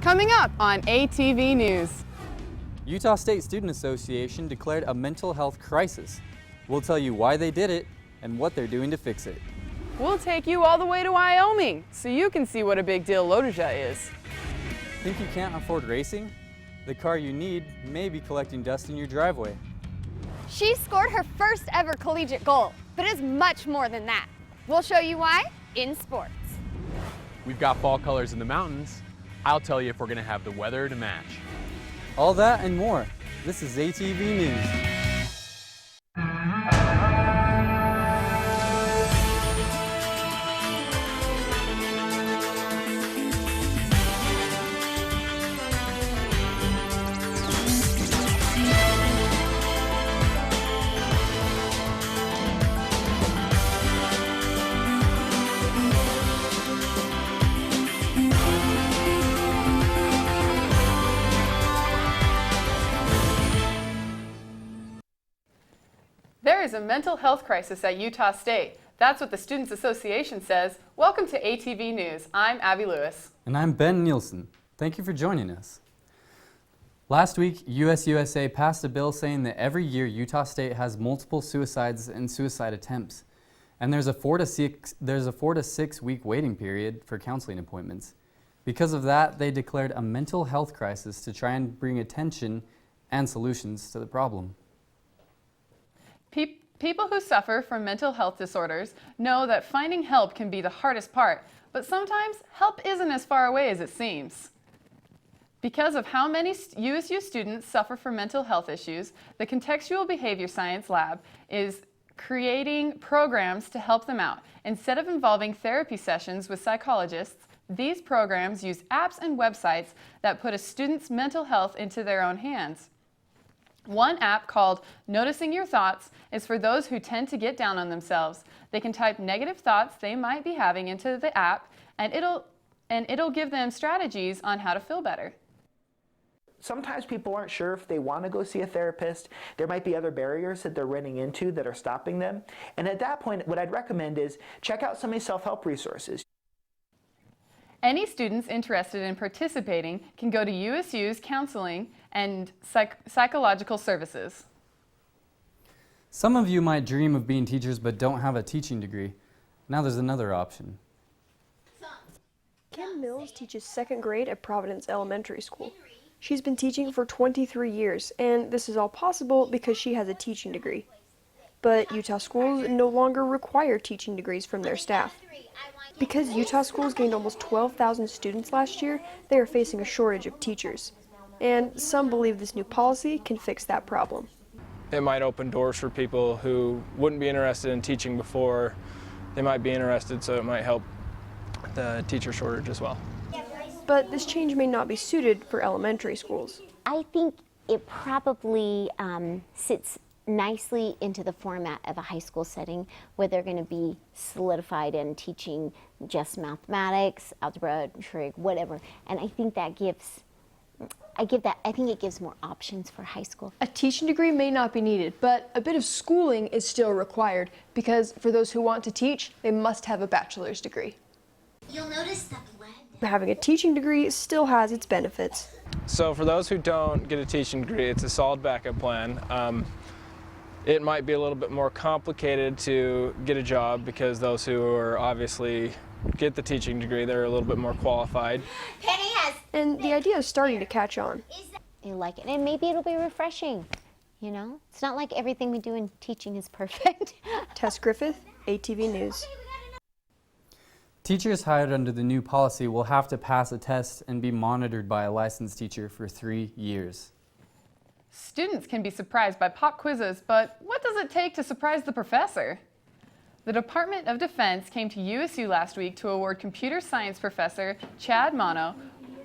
Coming up on ATV News. Utah State Student Association declared a mental health crisis. We'll tell you why they did it and what they're doing to fix it. We'll take you all the way to Wyoming so you can see what a big deal LOTOJA is. Think you can't afford racing? The car you need may be collecting dust in your driveway. She scored her first ever collegiate goal, but it's much more than that. We'll show you why in sports. We've got fall colors in the mountains. I'll tell you if we're going to have the weather to match. All that and more. This is ATV News. There is a mental health crisis at Utah State. That's what the Students Association says. Welcome to ATV News. I'm Abby Lewis. And I'm Ben Nielsen. Thank you for joining us. Last week, USUSA passed a bill saying that every year Utah State has multiple suicides and suicide attempts. And there's a 4 to 6 week waiting period for counseling appointments. Because of that, they declared a mental health crisis to try and bring attention and solutions to the problem. People who suffer from mental health disorders know that finding help can be the hardest part, but sometimes help isn't as far away as it seems. Because of how many USU students suffer from mental health issues, the Contextual Behavior Science Lab is creating programs to help them out. Instead of involving therapy sessions with psychologists, these programs use apps and websites that put a student's mental health into their own hands. One app called Noticing Your Thoughts is for those who tend to get down on themselves. They can type negative thoughts they might be having into the app, and it'll give them strategies on how to feel better. Sometimes people aren't sure if they want to go see a therapist. There might be other barriers that they're running into that are stopping them. And at that point, what I'd recommend is check out some of these self-help resources. Any students interested in participating can go to USU's Counseling and Psychological Services. Some of you might dream of being teachers but don't have a teaching degree. Now there's another option. Kim Mills teaches second grade at Providence Elementary School. She's been teaching for 23 years, and this is all possible because she has a teaching degree. But Utah schools no longer require teaching degrees from their staff. Because Utah schools gained almost 12,000 students last year, they are facing a shortage of teachers. And some believe this new policy can fix that problem. It might open doors for people who wouldn't be interested in teaching before. They might be interested, so it might help the teacher shortage as well. But this change may not be suited for elementary schools. I think it probably sits nicely into the format of a high school setting where they're going to be solidified in teaching just mathematics, algebra, trig, whatever. And I think that gives, I think it gives more options for high school. A teaching degree may not be needed, but a bit of schooling is still required because for those who want to teach, they must have a bachelor's degree. You'll notice the blend. Having a teaching degree still has its benefits. So for those who don't get a teaching degree, it's a solid backup plan. It might be a little bit more complicated to get a job because those who are obviously get the teaching degree, they're a little bit more qualified. Penny has. And the idea is starting to catch on. You like it, and maybe it'll be refreshing. You know, it's not like everything we do in teaching is perfect. Tess Griffith, ATV News. Teachers hired under the new policy will have to pass a test and be monitored by a licensed teacher for 3 years. Students can be surprised by pop quizzes, but what does it take to surprise the professor? The Department of Defense came to USU last week to award computer science professor Chad Mono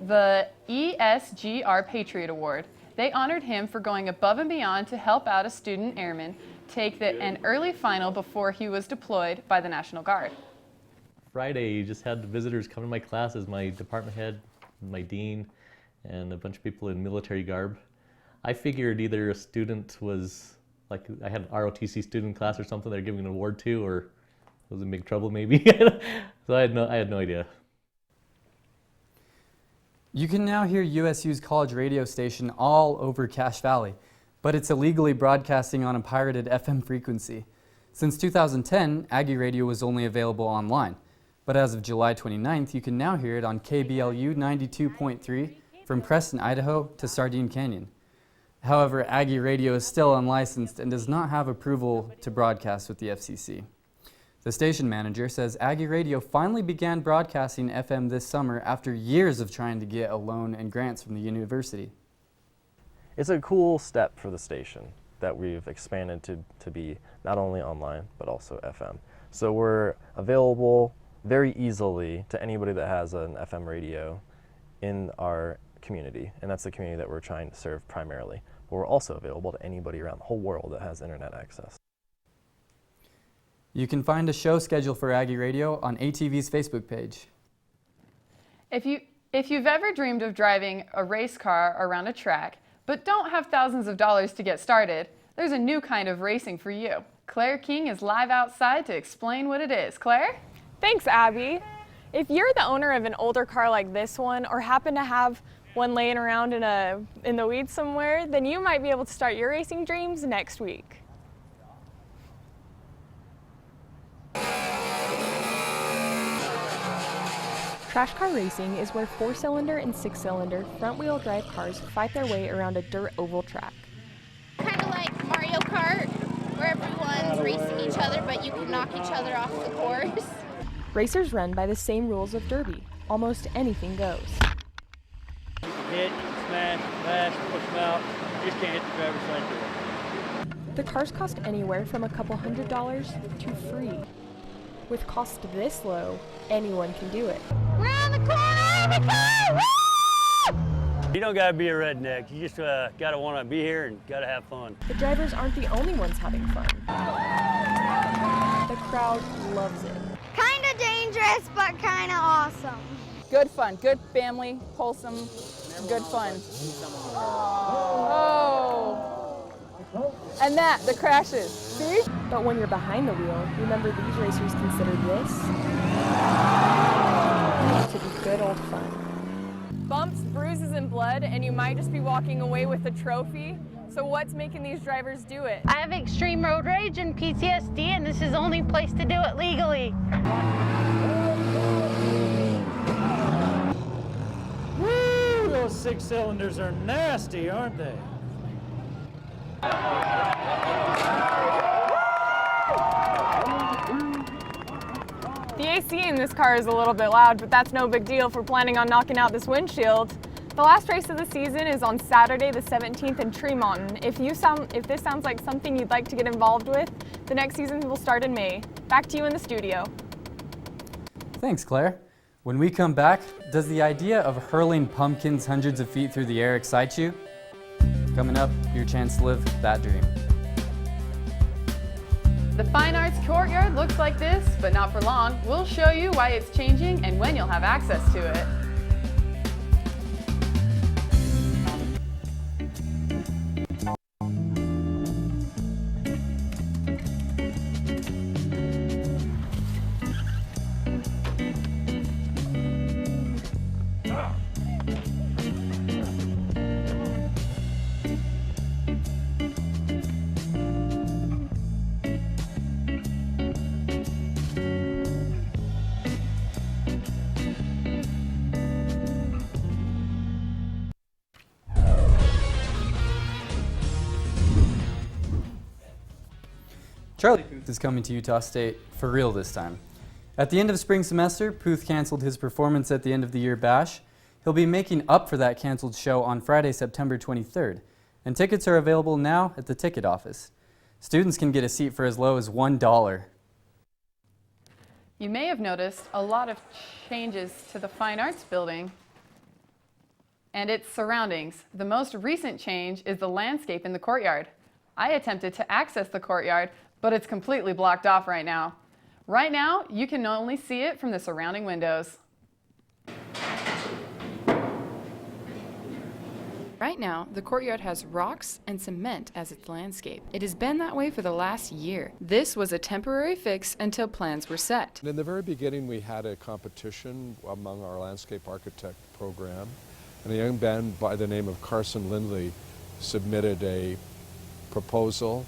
the ESGR Patriot Award. They honored him for going above and beyond to help out a student airman take an early final before he was deployed by the National Guard. Friday, you just had the visitors come to my classes, my department head, my dean, and a bunch of people in military garb. I figured either a student was, like I had an ROTC student class or something they're giving an award to, or was in big trouble maybe. So I had no idea. You can now hear USU's college radio station all over Cache Valley, but it's illegally broadcasting on a pirated FM frequency. Since 2010, Aggie Radio was only available online, but as of July 29th, you can now hear it on KBLU 92.3 from Preston, Idaho to Sardine Canyon. However, Aggie Radio is still unlicensed and does not have approval to broadcast with the FCC. The station manager says Aggie Radio finally began broadcasting FM this summer after years of trying to get a loan and grants from the university. It's a cool step for the station that we've expanded to be not only online, but also FM. So we're available very easily to anybody that has an FM radio in our community, and that's the community that we're trying to serve primarily. But we're also available to anybody around the whole world that has internet access. You can find a show schedule for Aggie Radio on ATV's Facebook page. If you've ever dreamed of driving a race car around a track, but don't have thousands of dollars to get started, there's a new kind of racing for you. Claire King is live outside to explain what it is. Claire? Thanks, Abby. If you're the owner of an older car like this one, or happen to have one laying around in the weeds somewhere, then you might be able to start your racing dreams next week. Trash car racing is where 4-cylinder and 6-cylinder front-wheel drive cars fight their way around a dirt oval track. Kind of like Mario Kart, where everyone's racing each other, but you can knock each other off the course. Racers run by the same rules of derby. Almost anything goes. You can hit, smash, bash, push them out. You just can't hit the driver's side door. The cars cost anywhere from a couple $100s to free. With costs this low, anyone can do it. Round the corner, You don't gotta be a redneck. You just gotta wanna be here and gotta have fun. The drivers aren't the only ones having fun. The crowd loves it. Kinda dangerous, but kinda awesome. Good fun, good family, wholesome, good fun. Oh! And the crashes, see? But when you're behind the wheel, remember these racers consider this to be good old fun. Bumps, bruises, and blood, and you might just be walking away with a trophy. So what's making these drivers do it? I have extreme road rage and PTSD, and this is the only place to do it legally. Woo! Those 6-cylinders are nasty, aren't they? The AC in this car is a little bit loud, but that's no big deal if we're planning on knocking out this windshield. The last race of the season is on Saturday the 17th in Tree Mountain. If this sounds like something you'd like to get involved with, the next season will start in May. Back to you in the studio. Thanks, Claire. When we come back, does the idea of hurling pumpkins hundreds of feet through the air excite you? Coming up, your chance to live that dream. The Fine Arts Courtyard looks like this, but not for long. We'll show you why it's changing and when you'll have access to it. Charlie Puth is coming to Utah State for real this time. At the end of spring semester, Puth canceled his performance at the end of the year bash. He'll be making up for that canceled show on Friday, September 23rd, and tickets are available now at the ticket office. Students can get a seat for as low as $1. You may have noticed a lot of changes to the Fine Arts building and its surroundings. The most recent change is the landscape in the courtyard. I attempted to access the courtyard, but it's completely blocked off right now. Right now, you can only see it from the surrounding windows. Right now, the courtyard has rocks and cement as its landscape. It has been that way for the last year. This was a temporary fix until plans were set. In the very beginning, we had a competition among our landscape architect program and a young man by the name of Carson Lindley submitted a proposal,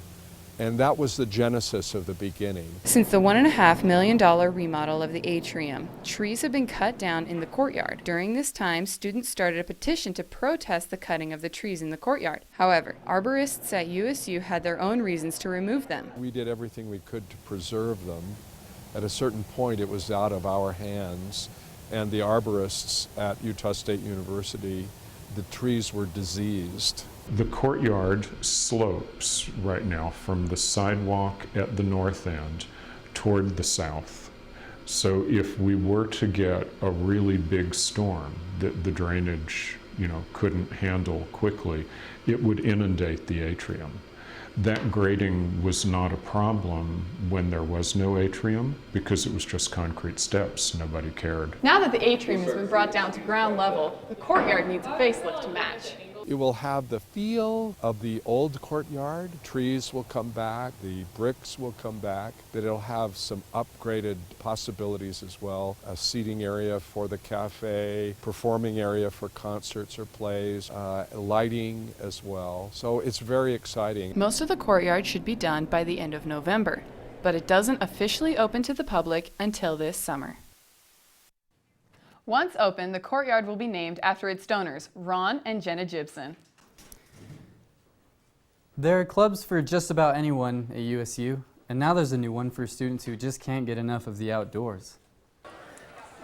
and that was the genesis of the beginning. Since the $1.5 million remodel of the atrium, trees have been cut down in the courtyard. During this time, students started a petition to protest the cutting of the trees in the courtyard. However, arborists at USU had their own reasons to remove them. We did everything we could to preserve them. At a certain point, it was out of our hands, and the arborists at Utah State University, the trees were diseased. The courtyard slopes right now from the sidewalk at the north end toward the south. So if we were to get a really big storm that the drainage, couldn't handle quickly, it would inundate the atrium. That grading was not a problem when there was no atrium because it was just concrete steps. Nobody cared. Now that the atrium has been brought down to ground level, the courtyard needs a facelift to match. It will have the feel of the old courtyard. Trees will come back, the bricks will come back, but it'll have some upgraded possibilities as well. A seating area for the cafe, performing area for concerts or plays, lighting as well. So it's very exciting. Most of the courtyard should be done by the end of November, but it doesn't officially open to the public until this summer. Once open, the courtyard will be named after its donors, Ron and Jenna Gibson. There are clubs for just about anyone at USU, and now there's a new one for students who just can't get enough of the outdoors.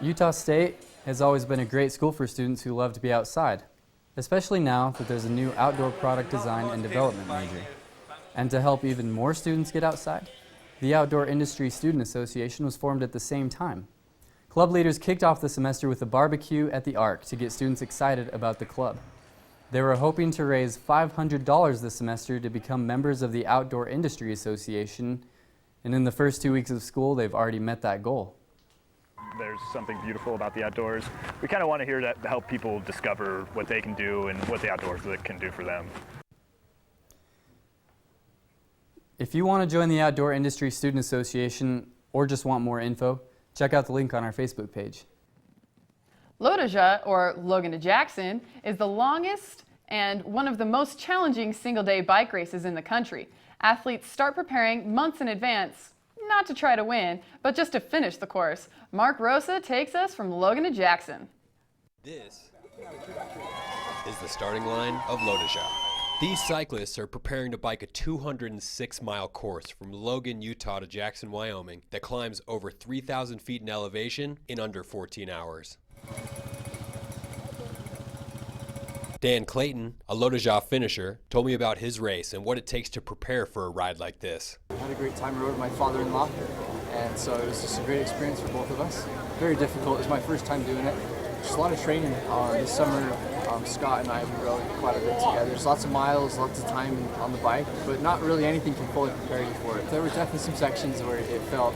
Utah State has always been a great school for students who love to be outside, especially now that there's a new outdoor product design and development major. And to help even more students get outside, the Outdoor Industry Student Association was formed at the same time. Club leaders kicked off the semester with a barbecue at the Ark to get students excited about the club. They were hoping to raise $500 this semester to become members of the Outdoor Industry Association, and in the first 2 weeks of school, they've already met that goal. There's something beautiful about the outdoors. We kind of want to hear that to help people discover what they can do and what the outdoors can do for them. If you want to join the Outdoor Industry Student Association or just want more info, check out the link on our Facebook page. LOTOJA, or Logan to Jackson, is the longest and one of the most challenging single-day bike races in the country. Athletes start preparing months in advance, not to try to win, but just to finish the course. Mark Rosa takes us from Logan to Jackson. This is the starting line of LOTOJA. These cyclists are preparing to bike a 206-mile course from Logan, Utah to Jackson, Wyoming that climbs over 3,000 feet in elevation in under 14 hours. Dan Clayton, a LOTOJA finisher, told me about his race and what it takes to prepare for a ride like this. I had a great time. I rode with my father-in-law, and so it was just a great experience for both of us. Very difficult. It was my first time doing it. Just a lot of training. This summer, Scott and I, we rode quite a bit together. There's lots of miles, lots of time on the bike, but not really anything can fully prepare you for it. There were definitely some sections where it felt,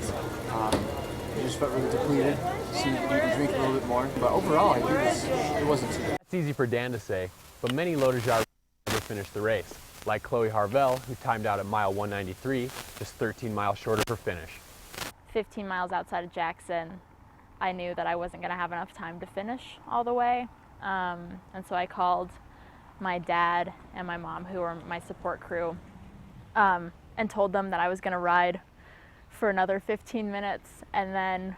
you just felt really depleted, so you could eat and drink a little bit more. But overall, it wasn't too bad. It's easy for Dan to say, but many LOTOJA never finished the race, like Chloe Harvell, who timed out at mile 193, just 13 miles shorter for finish. 15 miles outside of Jackson, I knew that I wasn't going to have enough time to finish all the way. And so I called my dad and my mom, who were my support crew, and told them that I was going to ride for another 15 minutes and then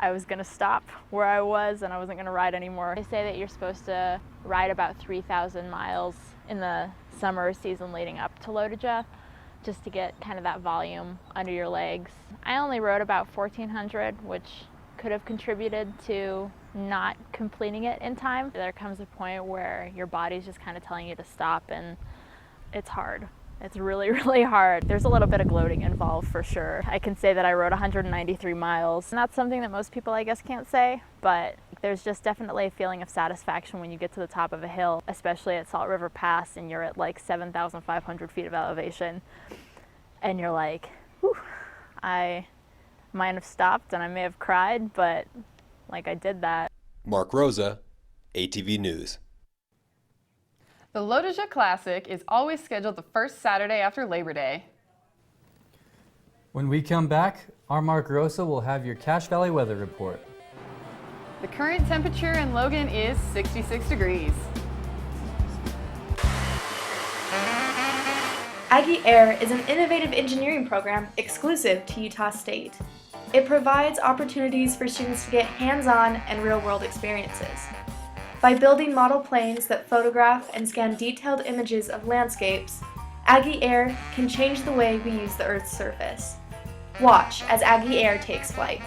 I was going to stop where I was and I wasn't going to ride anymore. They say that you're supposed to ride about 3,000 miles in the summer season leading up to LOTOJA, just to get kind of that volume under your legs. I only rode about 1,400, which could have contributed to not completing it in time. There comes a point where your body's just kind of telling you to stop, and it's hard. It's really, really hard. There's a little bit of gloating involved for sure. I can say that I rode 193 miles. Not something that most people, I guess, can't say, but there's just definitely a feeling of satisfaction when you get to the top of a hill, especially at Salt River Pass, and you're at like 7,500 feet of elevation, and you're like, whew, I might have stopped and I may have cried, but like I did that. Mark Rosa, ATV News. The LOTOJA Classic is always scheduled the first Saturday after Labor Day. When we come back, our Mark Rosa will have your Cache Valley weather report. The current temperature in Logan is 66 degrees. Aggie Air is an innovative engineering program exclusive to Utah State. It provides opportunities for students to get hands-on and real-world experiences. By building model planes that photograph and scan detailed images of landscapes, Aggie Air can change the way we use the Earth's surface. Watch as Aggie Air takes flight.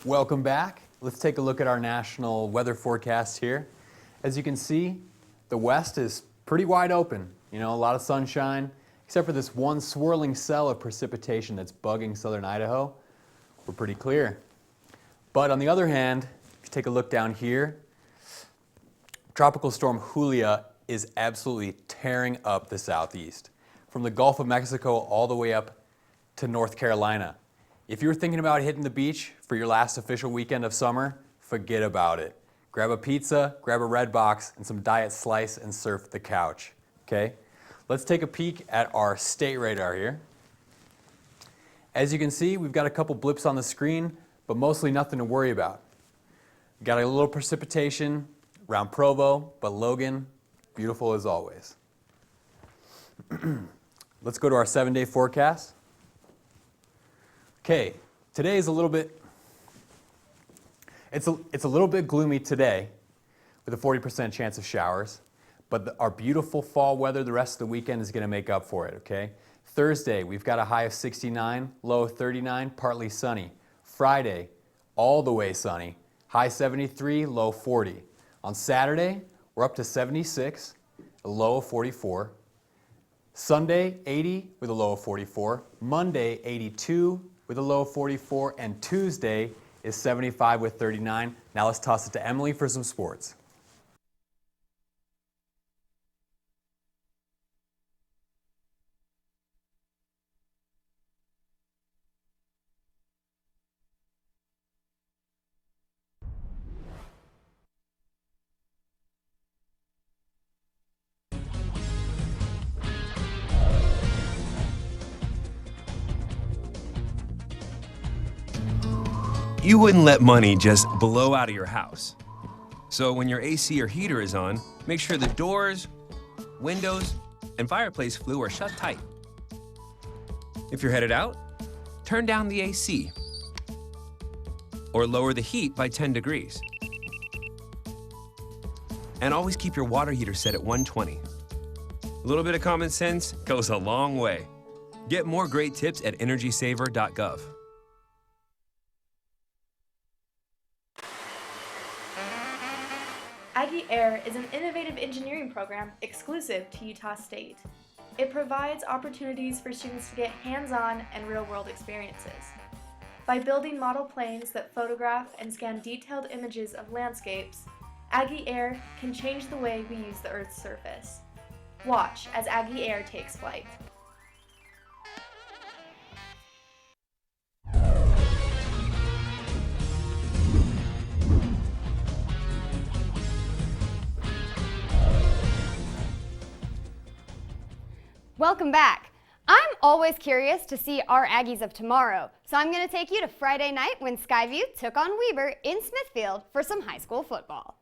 Welcome back. Let's take a look at our national weather forecast here. As you can see, the west is pretty wide open. You know, a lot of sunshine, except for this one swirling cell of precipitation that's bugging southern Idaho. We're pretty clear. But on the other hand, if you take a look down here, Tropical Storm Julia is absolutely tearing up the southeast, from the Gulf of Mexico all the way up to North Carolina. If you're thinking about hitting the beach for your last official weekend of summer, forget about it. Grab a pizza, grab a Red Box, and some Diet Slice and surf the couch, okay? Let's take a peek at our state radar here. As you can see, we've got a couple blips on the screen, but mostly nothing to worry about. We've got a little precipitation around Provo, but Logan, beautiful as always. Let's go to our 7-day forecast. Okay, today is a little bit, it's a little bit gloomy today with a 40% chance of showers, but our beautiful fall weather the rest of the weekend is going to make up for it, okay? Thursday, we've got a high of 69, low of 39, partly sunny. Friday, all the way sunny, high 73, low 40. On Saturday, we're up to 76, a low of 44. Sunday, 80 with a low of 44. Monday, 82 with a low of 44. And Tuesday is 75 with 39. Now let's toss it to Emily for some sports. You wouldn't let money just blow out of your house. So when your AC or heater is on, make sure the doors, windows, and fireplace flue are shut tight. If you're headed out, turn down the AC or lower the heat by 10 degrees. And always keep your water heater set at 120. A little bit of common sense goes a long way. Get more great tips at energysaver.gov. Aggie Air is an innovative engineering program exclusive to Utah State. It provides opportunities for students to get hands-on and real-world experiences. By building model planes that photograph and scan detailed images of landscapes, Aggie Air can change the way we use the Earth's surface. Watch as Aggie Air takes flight. Welcome back. I'm always curious to see our Aggies of tomorrow, so I'm going to take you to Friday night when Skyview took on Weber in Smithfield for some high school football.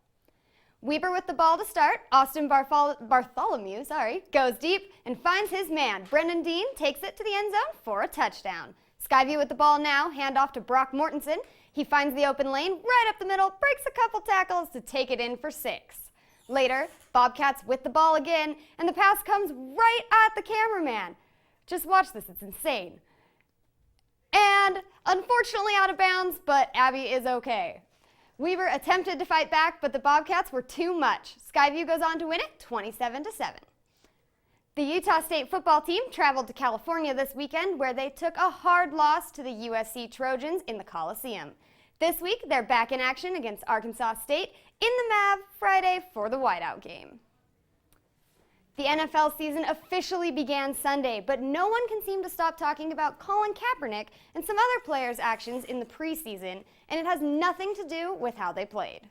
Weber with the ball to start, Austin Bartholomew goes deep and finds his man. Brendan Dean takes it to the end zone for a touchdown. Skyview with the ball now, hand off to Brock Mortensen. He finds the open lane right up the middle, breaks a couple tackles to take it in for 6. Later, Bobcats with the ball again, and the pass comes right at the cameraman. Just watch this, it's insane. And unfortunately out of bounds, but Abby is okay. Weaver attempted to fight back, but the Bobcats were too much. Skyview goes on to win it 27-7. The Utah State football team traveled to California this weekend, where they took a hard loss to the USC Trojans in the Coliseum. This week, they're back in action against Arkansas State in the MAV Friday for the whiteout game. The NFL season officially began Sunday, but no one can seem to stop talking about Colin Kaepernick and some other players' actions in the preseason, and it has nothing to do with how they played.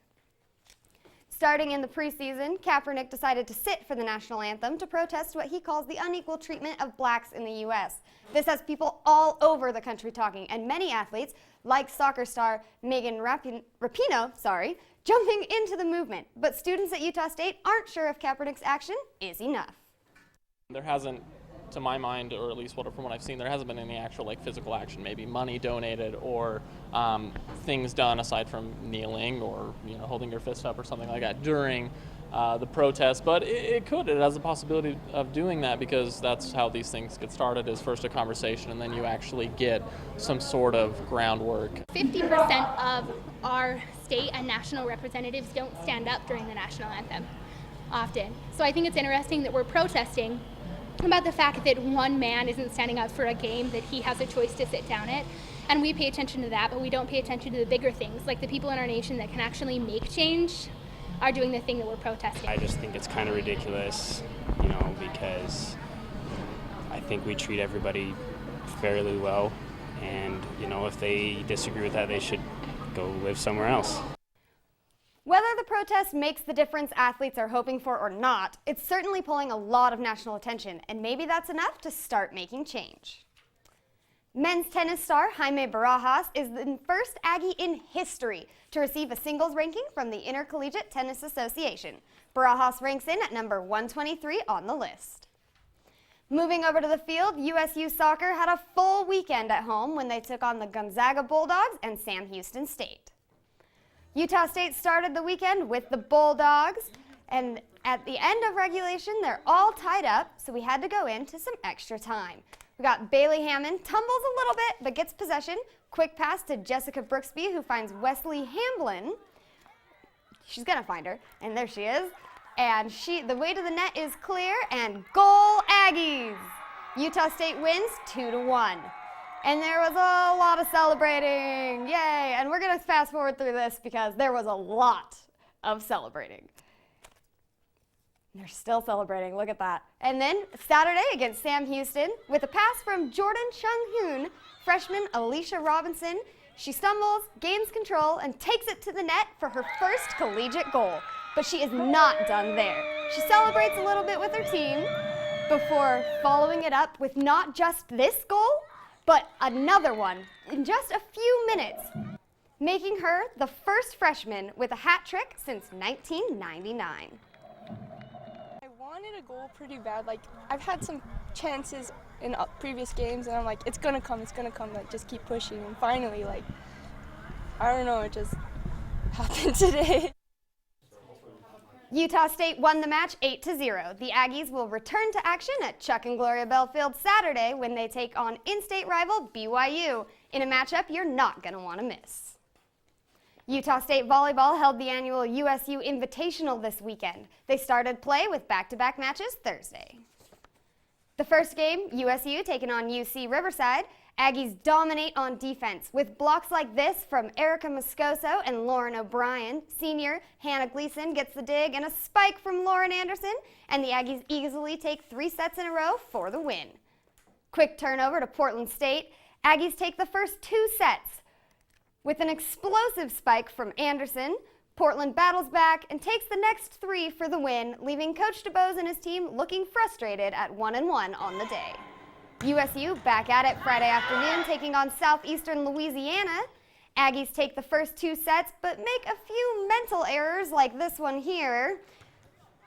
Starting in the preseason, Kaepernick decided to sit for the national anthem to protest what he calls the unequal treatment of blacks in the U.S. This has people all over the country talking, and many athletes, like soccer star Megan Rapinoe, jumping into the movement. But students at Utah State aren't sure if Kaepernick's action is enough. There hasn't, to my mind, or at least from what I've seen, there hasn't been any actual physical action, maybe money donated or things done aside from kneeling or holding your fist up or something like that during the protest. But it has the possibility of doing that, because that's how these things get started, is first a conversation and then you actually get some sort of groundwork. 50% of our state and national representatives don't stand up during the national anthem often. So I think it's interesting that we're protesting about the fact that one man isn't standing up for a game that he has a choice to sit down at. And we pay attention to that, but we don't pay attention to the bigger things, like the people in our nation that can actually make change are doing the thing that we're protesting. I just think it's kind of ridiculous, because I think we treat everybody fairly well, and if they disagree with that, they should go live somewhere else. Whether the protest makes the difference athletes are hoping for or not, it's certainly pulling a lot of national attention, and maybe that's enough to start making change. Men's tennis star Jaime Barajas is the first Aggie in history to receive a singles ranking from the Intercollegiate Tennis Association. Barajas ranks in at number 123 on the list. Moving over to the field, USU soccer had a full weekend at home when they took on the Gonzaga Bulldogs and Sam Houston State. Utah State started the weekend with the Bulldogs, and at the end of regulation, they're all tied up, so we had to go into some extra time. We got Bailey Hammond, tumbles a little bit, but gets possession. Quick pass to Jessica Brooksby, who finds Wesley Hamblin. She's gonna find her, and there she is. And the way to the net is clear, and goal Aggies! Utah State wins 2-1. And there was a lot of celebrating, yay! And we're gonna fast forward through this because there was a lot of celebrating. They're still celebrating, look at that. And then Saturday against Sam Houston, with a pass from Jordan Chung-hoon, freshman Alicia Robinson, she stumbles, gains control, and takes it to the net for her first collegiate goal. But she is not done there. She celebrates a little bit with her team before following it up with not just this goal, but another one in just a few minutes, making her the first freshman with a hat trick since 1999. I wanted a goal pretty bad. I've had some chances in previous games, and I'm like, it's gonna come, just keep pushing. And finally, I don't know, it just happened today. Utah State won the match 8-0. The Aggies will return to action at Chuck and Gloria Belfield Saturday when they take on in-state rival BYU in a matchup you're not going to want to miss. Utah State volleyball held the annual USU Invitational this weekend. They started play with back-to-back matches Thursday. The first game, USU taking on UC Riverside. Aggies dominate on defense with blocks like this from Erica Moscoso and Lauren O'Brien. Senior Hannah Gleason gets the dig and a spike from Lauren Anderson, and the Aggies easily take 3 sets in a row for the win. Quick turnover to Portland State. Aggies take the first 2 sets with an explosive spike from Anderson. Portland battles back and takes the next 3 for the win, leaving Coach DeBose and his team looking frustrated at 1-1 on the day. USU back at it Friday afternoon, taking on Southeastern Louisiana. Aggies take the first 2 sets, but make a few mental errors like this one here.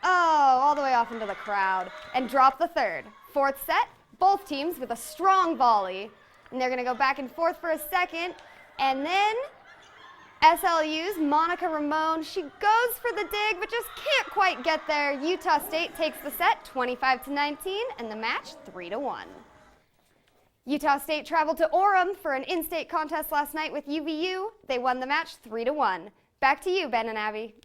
Oh, all the way off into the crowd, and drop the third. Fourth set, both teams with a strong volley, and they're gonna go back and forth for a second, and then SLU's Monica Ramone, she goes for the dig, but just can't quite get there. Utah State takes the set 25-19 and the match 3-1. Utah State traveled to Orem for an in-state contest last night with UVU. They won the match 3-1. Back to you, Ben and Abby.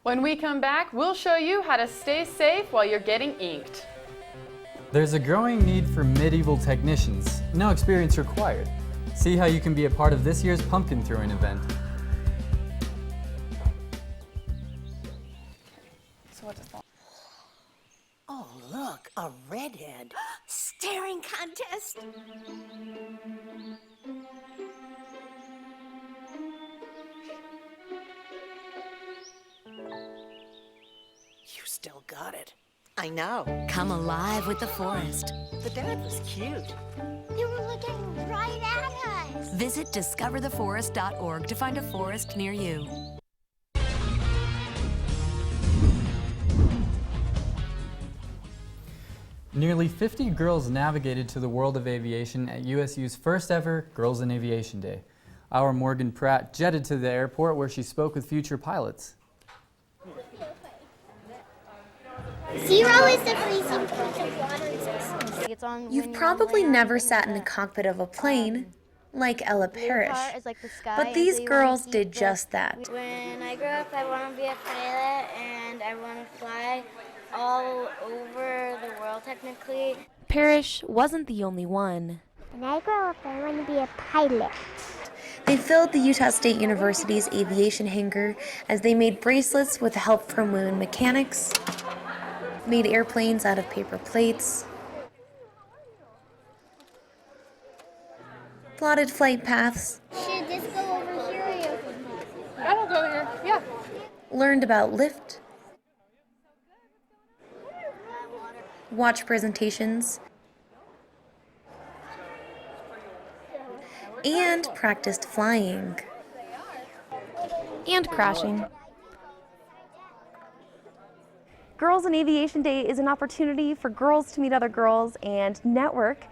When we come back, we'll show you how to stay safe while you're getting inked. There's a growing need for medieval technicians. No experience required. See how you can be a part of this year's pumpkin throwing event. Oh, look, a redhead. Staring contest. You still got it. I know. Come alive with the forest. The dad was cute. They were looking right at us. Visit discovertheforest.org to find a forest near you. Nearly 50 girls navigated to the world of aviation at USU's first ever Girls in Aviation Day. Our Morgan Pratt jetted to the airport where she spoke with future pilots. Zero is the freezing point of water. You've probably never sat in the cockpit of a plane, like Ella Parrish, but these girls did just that. When I grow up, I want to be a pilot and I want to fly all over the world technically. Parrish wasn't the only one. When I grow up, I want to be a pilot. They filled the Utah State University's aviation hangar as they made bracelets with help from women mechanics, made airplanes out of paper plates, plotted flight paths, Should this go over here or over here? That'll go here, yeah. learned about lift, watched presentations, and practiced flying. And crashing. Girls in Aviation Day is an opportunity for girls to meet other girls and network,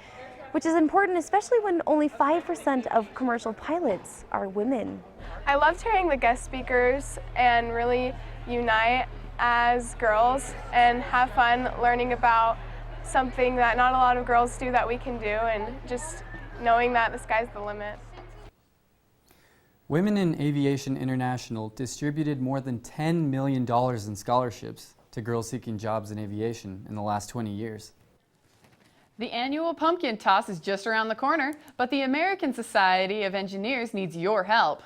which is important especially when only 5% of commercial pilots are women. I loved hearing the guest speakers and really unite as girls and have fun learning about something that not a lot of girls do that we can do, and just knowing that the sky's the limit. Women in Aviation International distributed more than $10 million in scholarships to girls seeking jobs in aviation in the last 20 years. The annual pumpkin toss is just around the corner, but the American Society of Engineers needs your help.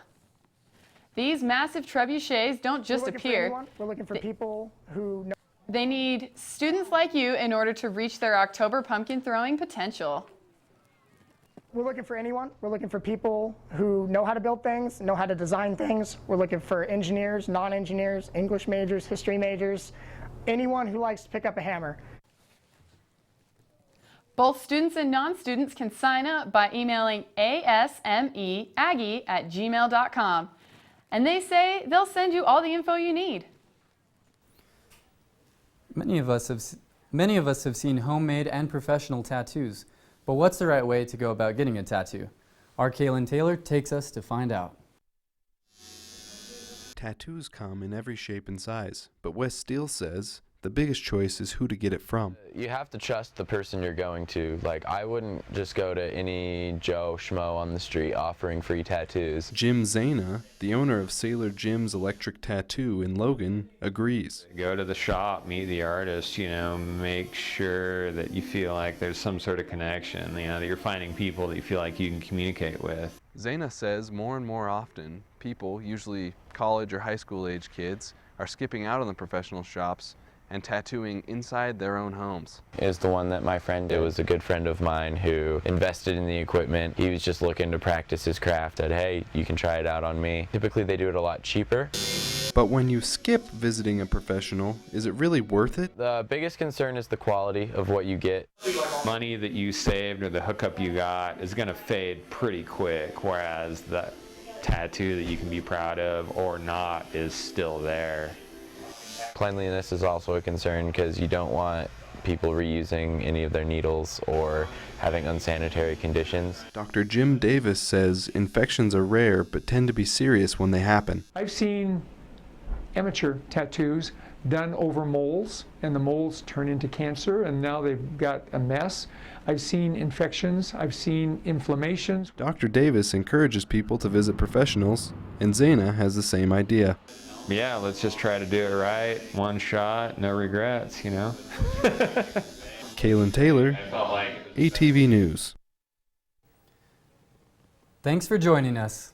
These massive trebuchets don't just appear. We're looking for people who know. They need students like you in order to reach their October pumpkin throwing potential. We're looking for anyone. We're looking for people who know how to build things, know how to design things. We're looking for engineers, non-engineers, English majors, history majors, anyone who likes to pick up a hammer. Both students and non-students can sign up by emailing asmeaggie@gmail.com. And they say they'll send you all the info you need. Many of us have seen homemade and professional tattoos, but what's the right way to go about getting a tattoo? Our Kaylin Taylor takes us to find out. Tattoos come in every shape and size, but Wes Steele says the biggest choice is who to get it from. You have to trust the person you're going to. Like, I wouldn't just go to any Joe Schmo on the street offering free tattoos. Jim Zana, the owner of Sailor Jim's Electric Tattoo in Logan, agrees. Go to the shop, meet the artist, make sure that you feel like there's some sort of connection, that you're finding people that you feel like you can communicate with. Zana says more and more often, people, usually college or high school age kids, are skipping out on the professional shops and tattooing inside their own homes. Is the one that my friend did. Was a good friend of mine who invested in the equipment. He was just looking to practice his craft. Said, hey, you can try it out on me. Typically they do it a lot cheaper. But when you skip visiting a professional, is it really worth it? The biggest concern is the quality of what you get. Money that you saved or the hookup you got is gonna fade pretty quick, whereas the tattoo that you can be proud of or not is still there. Cleanliness is also a concern because you don't want people reusing any of their needles or having unsanitary conditions. Dr. Jim Davis says infections are rare but tend to be serious when they happen. I've seen amateur tattoos done over moles, and the moles turn into cancer, and now they've got a mess. I've seen infections, I've seen inflammations. Dr. Davis encourages people to visit professionals, and Zaina has the same idea. Yeah, let's just try to do it right. One shot, no regrets, you know? Kaylin Taylor, ATV News. Thanks for joining us.